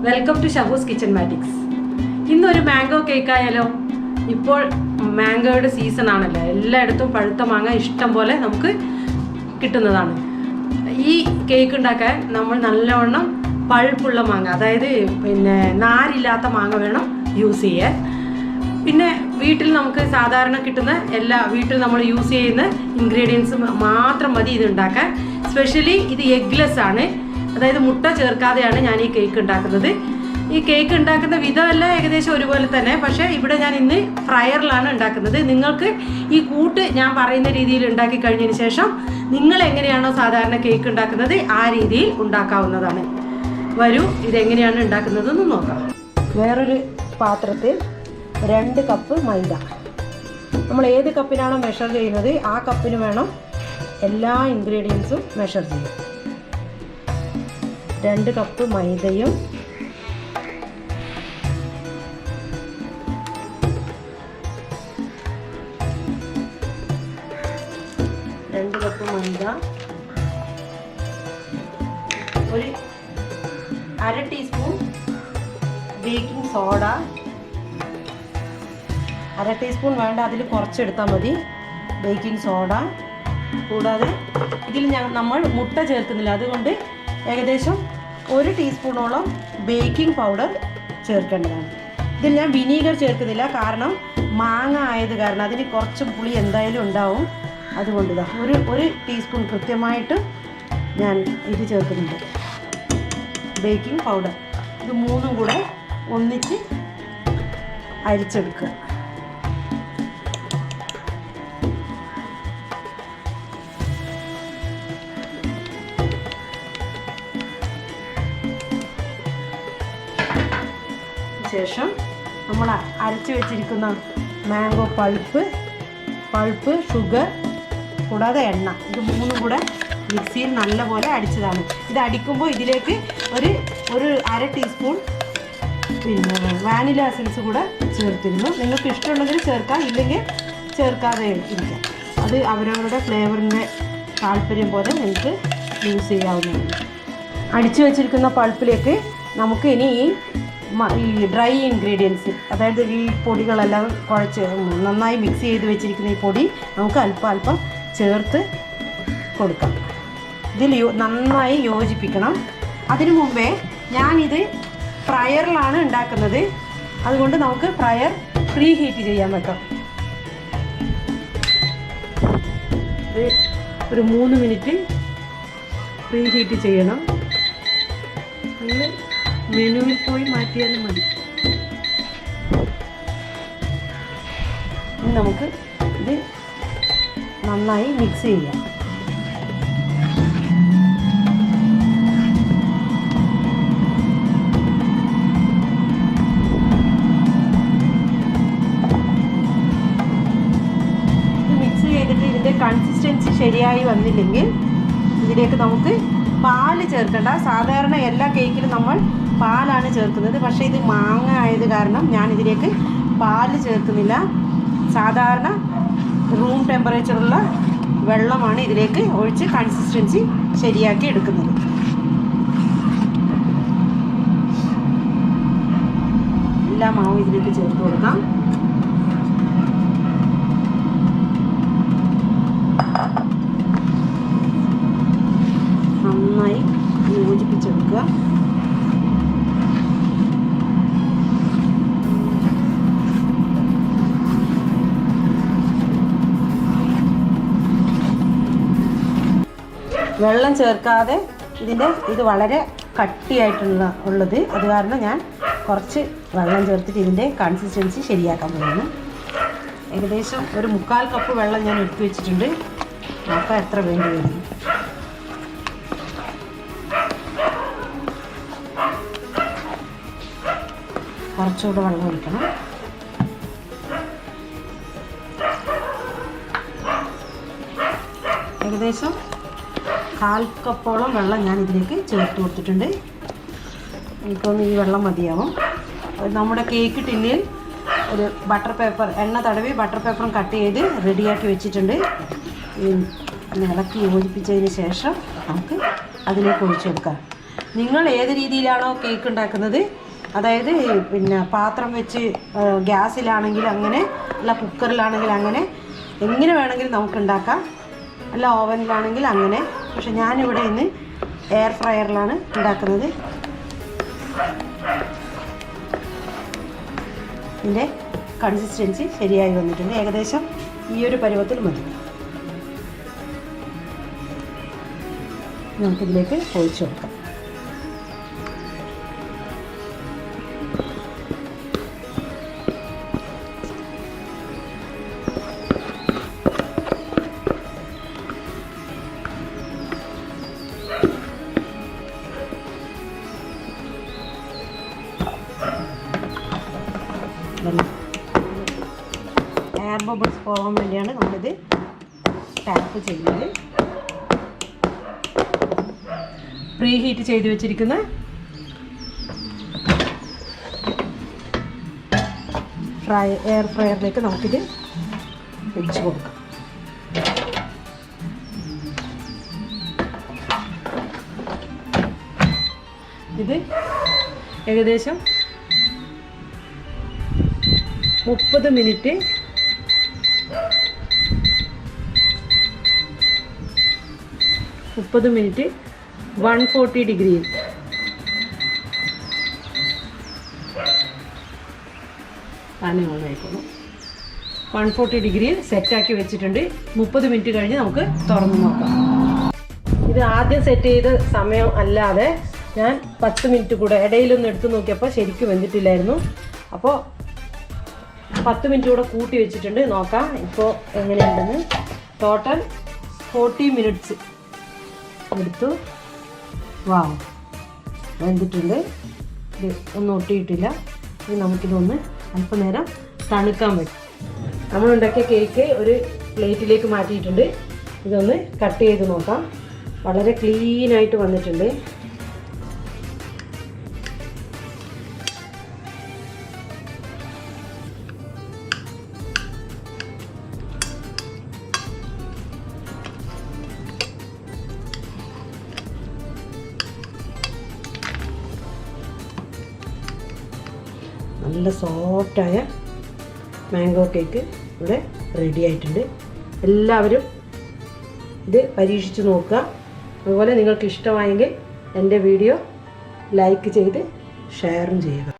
Welcome to Shabu's kitchen മാറ്റിക്സ്. ഇന്നൊരു mango cake ആയാലോ? ഇപ്പോൾ മാംഗോയുടെ സീസൺ ആണല്ലോ, എല്ലായിടത്തും പഴുത്ത മാങ്ങ ഇഷ്ടം പോലെ നമുക്ക് കിട്ടുന്നതാണ്. ഈ കേക്ക് ഉണ്ടാക്കാൻ നമ്മൾ നല്ലവണ്ണം പഴുപ്പുള്ള മാങ്ങ, അതായത് നാരില്ലാത്ത മാങ്ങ വേണം യൂസ് ചെയ്യാൻ. പിന്നെ വീട്ടിൽ നമുക്ക് സാധാരണ കിട്ടുന്ന വീട്ടിൽ നമ്മൾ യൂസ് ചെയ്യുന്ന ഇൻഗ്രീഡിയൻസ് മാത്രം മതി ഇത് ഉണ്ടാക്കാൻ. സ്പെഷ്യലി ഇത് എഗ്ലെസ് ആണ്, അതായത് മുട്ട ചേർക്കാതെയാണ് ഞാൻ ഈ കേക്ക് ഉണ്ടാക്കുന്നത്. ഈ കേക്ക് ഉണ്ടാക്കുന്ന വിധമല്ല ഏകദേശം ഒരുപോലെ തന്നെ, പക്ഷേ ഇവിടെ ഞാൻ ഇന്ന് ഫ്രയറിലാണ് ഉണ്ടാക്കുന്നത്. നിങ്ങൾക്ക് ഈ കൂട്ട് ഞാൻ പറയുന്ന രീതിയിൽ ഉണ്ടാക്കി കഴിഞ്ഞതിന് ശേഷം നിങ്ങൾ എങ്ങനെയാണോ സാധാരണ കേക്ക് ഉണ്ടാക്കുന്നത് ആ രീതിയിൽ ഉണ്ടാക്കാവുന്നതാണ്. വരൂ, ഇതെങ്ങനെയാണ് ഉണ്ടാക്കുന്നതെന്ന് നോക്കാം. വേറൊരു പാത്രത്തിൽ 2 കപ്പ് മൈദ, നമ്മൾ ഏത് കപ്പിനാണോ മെഷർ ചെയ്യുന്നത് ആ കപ്പിന് വേണം എല്ലാ ഇൻഗ്രീഡിയൻസും മെഷർ ചെയ്യാം. 2 കപ്പ് മൈദയും 2 കപ്പ് മൈദ, ഒരു 1/2 ടീസ്പൂൺ ബേക്കിംഗ് സോഡ, 1/2 ടീസ്പൂൺ വേണ്ട, അതിൽ കുറച്ചെടുത്താൽ മതി ബേക്കിംഗ് സോഡ. കൂടാതെ ഇതിൽ നമ്മൾ മുട്ട ചേർക്കുന്നില്ല, അതുകൊണ്ട് ഏകദേശം 1 ടീസ്പൂണോളം ബേക്കിംഗ് പൗഡർ ചേർക്കേണ്ടതാണ്. ഇതിൽ ഞാൻ വിനീഗർ ചേർക്കുന്നില്ല, കാരണം മാങ്ങ ആയത് കാരണം അതിന് കുറച്ച് പുളി എന്തായാലും ഉണ്ടാവും. അതുകൊണ്ട് ഒരു ടീസ്പൂൺ കൃത്യമായിട്ട് ഞാൻ ഇത് ചേർക്കുന്നുണ്ട്, ബേക്കിംഗ് പൗഡർ. ഇത് 3ഉം കൂടെ ഒന്നിച്ച് അരിച്ചെടുക്കുക. ശേഷം നമ്മൾ അരച്ച് വെച്ചിരിക്കുന്ന മാംഗോ പൾപ്പ്, ഷുഗർ കൂടാതെ എണ്ണ, ഇത് 3ഉം കൂടെ മിക്സിയിൽ നല്ലപോലെ അടിച്ചതാണ്. ഇത് അടിക്കുമ്പോൾ ഇതിലേക്ക് ഒരു 1/2 ടീസ്പൂൺ വാനില എസൻസ് കൂടെ ചേർത്തിരുന്നു. നിങ്ങൾക്ക് ഇഷ്ടമുണ്ടെങ്കിൽ ചേർക്കാം, ഇല്ലെങ്കിൽ ചേർക്കാതെ ഇരിക്കാം. അത് അവരവരുടെ ഫ്ലേവറിൻ്റെ താല്പര്യം പോലെ നിങ്ങൾക്ക് യൂസ് ചെയ്യാവുന്നതാണ്. അടിച്ചു വെച്ചിരിക്കുന്ന പൾപ്പിലേക്ക് നമുക്ക് ഇനി ഈ ഡ്രൈ ഇൻഗ്രീഡിയൻസ്, അതായത് ഈ പൊടികളെല്ലാം കുഴച്ച് നന്നായി മിക്സ് ചെയ്ത് വെച്ചിരിക്കുന്ന ഈ പൊടി നമുക്ക് അല്പം ചേർത്ത് കൊടുക്കാം. ഇതിൽ നന്നായി യോജിപ്പിക്കണം. അതിനു മുമ്പേ ഞാനിത് ഫ്രയറിലാണ് ഉണ്ടാക്കുന്നത്, അതുകൊണ്ട് നമുക്ക് ഫ്രയർ പ്രീ ഹീറ്റ് ചെയ്യാൻ വെക്കാം. ഇത് ഒരു 3 മിനിറ്റ് പ്രീ ഹീറ്റ് ചെയ്യണം. നിങ്ങൾ മെനുവിൽ പോയി മാറ്റിയാലും മതി. ഇനി നമുക്ക് ഇത് നന്നായി മിക്സ് ചെയ്യാം. മിക്സ് ചെയ്തിട്ട് ഇതിൻ്റെ കൺസിസ്റ്റൻസി ശരിയായി വന്നില്ലെങ്കിൽ ഇതിലേക്ക് നമുക്ക് പാല് ചേർക്കണ്ട. സാധാരണ എല്ലാ കേക്കിലും നമ്മൾ പാലാണ് ചേർക്കുന്നത്, പക്ഷേ ഇത് മാങ്ങ ആയത് കാരണം ഞാൻ ഇതിലേക്ക് പാല് ചേർക്കുന്നില്ല. സാധാരണ റൂം ടെമ്പറേച്ചറുള്ള വെള്ളമാണ് ഇതിലേക്ക് ഒഴിച്ച് കൺസിസ്റ്റൻസി ശരിയാക്കി എടുക്കുന്നത്. എല്ലാ മാവും ഇതിലേക്ക് ചേർത്ത് കൊടുക്കാം. നന്നായി യോജിപ്പിച്ചെടുക്കുക. വെള്ളം ചേർക്കാതെ ഇത് വളരെ കട്ടിയായിട്ടുള്ളത്, അത് കാരണം ഞാൻ കുറച്ച് വെള്ളം ചേർത്തിട്ട് ഇതിൻ്റെ കൺസിസ്റ്റൻസി ശരിയാക്കാൻ പോകുന്നു. ഏകദേശം ഒരു 3/4 കപ്പ് വെള്ളം ഞാൻ എടുത്തു വെച്ചിട്ടുണ്ട്. അപ്പോൾ എത്ര വേണ്ടി വരും? കുറച്ചുകൂടെ വെള്ളം ഒഴിക്കണം. ഏകദേശം 1/4 കപ്പോളം വെള്ളം ഞാൻ ഇതിലേക്ക് ചേർത്ത് കൊടുത്തിട്ടുണ്ട്. എനിക്കൊന്ന് ഈ വെള്ളം മതിയാവും. നമ്മുടെ കേക്ക് ടിന്നിൽ ഒരു ബട്ടർ പേപ്പർ, എണ്ണ തടവി ബട്ടർ പേപ്പറും കട്ട് ചെയ്ത് റെഡിയാക്കി വെച്ചിട്ടുണ്ട്. ഇളക്കി യോജിപ്പിച്ചതിന് ശേഷം നമുക്ക് അതിലേക്ക് ഒഴിച്ചു കൊടുക്കാം. നിങ്ങൾ ഏത് രീതിയിലാണോ കേക്ക് ഉണ്ടാക്കുന്നത്, അതായത് പിന്നെ പാത്രം വെച്ച് ഗ്യാസിലാണെങ്കിൽ അങ്ങനെ, അല്ല കുക്കറിലാണെങ്കിൽ അങ്ങനെ, എങ്ങനെ വേണമെങ്കിലും നമുക്ക് ഉണ്ടാക്കാം, അല്ല ഓവനിലാണെങ്കിൽ അങ്ങനെ. പക്ഷെ ഞാനിവിടെ ഇന്ന് എയർ ഫ്രയറിലാണ് ഉണ്ടാക്കുന്നത്. ഇതിൻ്റെ കൺസിസ്റ്റൻസി ശരിയായി വന്നിട്ടുണ്ട്. ഏകദേശം ഈ ഒരു പരുവത്തിൽ മതി. നമുക്കിതിലേക്ക് ഒഴിച്ചു കൊടുക്കാം. എയർ ബബിൾസ് പോകാൻ വേണ്ടിയാണ് നമ്മളിത് ടാപ്പ് ചെയ്യുന്നത്. പ്രീ ഹീറ്റ് ചെയ്ത് വെച്ചിരിക്കുന്ന എയർ ഫ്രയറിലേക്ക് നമുക്കിത് വെച്ച് കൊടുക്കാം. ഇത് ഏകദേശം 30 മിനിറ്റ് മുപ്പത് മിനിറ്റ് 140 ഡിഗ്രിയിൽ ആയിക്കോളും. 140 ഡിഗ്രിയിൽ സെറ്റാക്കി വെച്ചിട്ടുണ്ട്. 30 മിനിറ്റ് കഴിഞ്ഞ് നമുക്ക് തുറന്ന് നോക്കാം. ഇത് ആദ്യം സെറ്റ് ചെയ്ത സമയം അല്ലാതെ ഞാൻ 10 മിനിറ്റ് കൂടെ ഇടയിലൊന്ന് എടുത്ത് നോക്കിയപ്പോൾ ശരിക്കും വെന്തിട്ടില്ലായിരുന്നു. അപ്പോൾ 10 മിനിറ്റ് കൂടെ കൂട്ടി വെച്ചിട്ടുണ്ട്. നോക്കാം ഇപ്പോൾ എങ്ങനെയുണ്ടെന്ന്. ടോട്ടൽ 40 മിനിറ്റ്സ് എടുത്തു. വാവ്, വെന്തിട്ടുണ്ട്. ഇത് ഒന്നും ഒട്ടിയിട്ടില്ല. ഇനി നമുക്കിതൊന്ന് അല്പനേരം തണുക്കാൻ പറ്റും. നമ്മളുണ്ടാക്കിയ കേക്ക് ഒരു പ്ലേറ്റിലേക്ക് മാറ്റിയിട്ടുണ്ട്. ഇതൊന്ന് കട്ട് ചെയ്ത് നോക്കാം. വളരെ ക്ലീനായിട്ട് വന്നിട്ടുണ്ട്. നല്ല സോഫ്റ്റായ മാംഗോ കേക്ക് ഇവിടെ റെഡി ആയിട്ടുണ്ട്. എല്ലാവരും ഇത് പരീക്ഷിച്ച് നോക്കുക. അതുപോലെ നിങ്ങൾക്ക് ഇഷ്ടമായെങ്കിൽ എൻ്റെ വീഡിയോ ലൈക്ക് ചെയ്ത് ഷെയറും ചെയ്യുക.